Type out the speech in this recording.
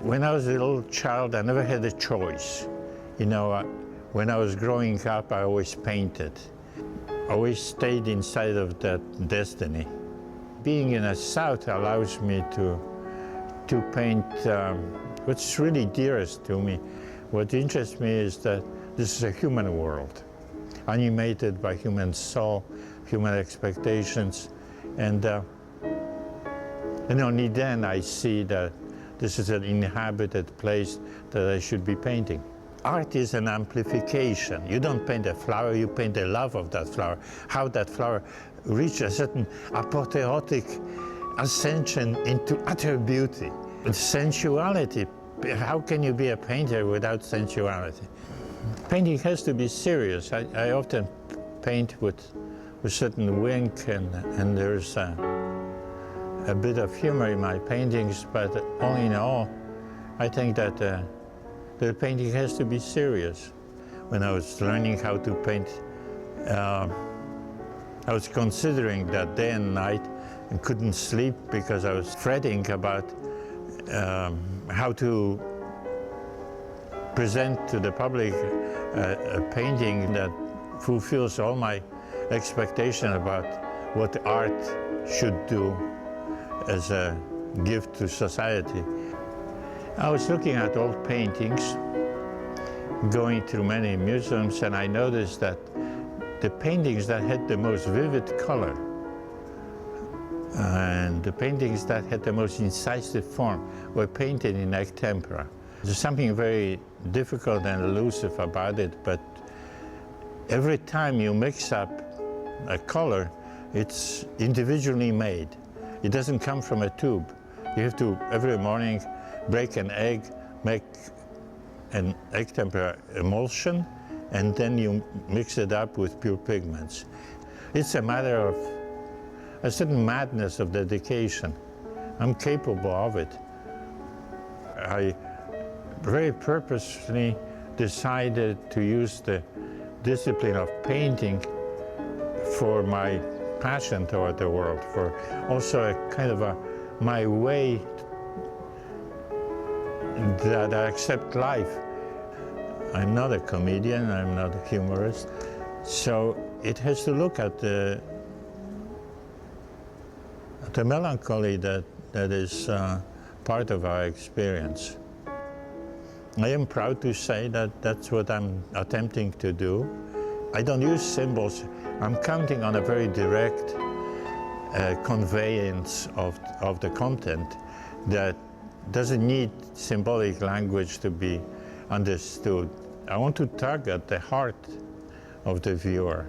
When I was a little child, I never had a choice. You know, when I was growing up, I always painted. I always stayed inside of that destiny. Being in the South allows me to paint what's really dearest to me. What interests me is that this is a human world, animated by human soul, human expectations, and only then I see that this is an inhabited place that I should be painting. Art is an amplification. You don't paint a flower, you paint the love of that flower, how that flower reaches a certain apotheotic ascension into utter beauty. Sensuality, how can you be a painter without sensuality? Painting has to be serious. I often paint with a certain wink, and there's a bit of humor in my paintings, but all in all, I think that the painting has to be serious. When I was learning how to paint, I was considering that day and night and couldn't sleep because I was fretting about how to present to the public a painting that fulfills all my expectation about what art should do as a gift to society. I was looking at old paintings, going through many museums, and I noticed that the paintings that had the most vivid color and the paintings that had the most incisive form were painted in egg tempera. There's something very difficult and elusive about it, but every time you mix up a color, it's individually made. It doesn't come from a tube. You have to, every morning, break an egg, make an egg tempera emulsion, and then you mix it up with pure pigments. It's a matter of a certain madness of dedication. I'm capable of it. I very purposely decided to use the discipline of painting for my passion toward the world, for also a kind of my way that I accept life. I'm not a comedian, I'm not a humorist, so it has to look at the melancholy that is part of our experience. I am proud to say that that's what I'm attempting to do. I don't use symbols. I'm counting on a very direct conveyance of the content that doesn't need symbolic language to be understood. I want to tug at the heart of the viewer.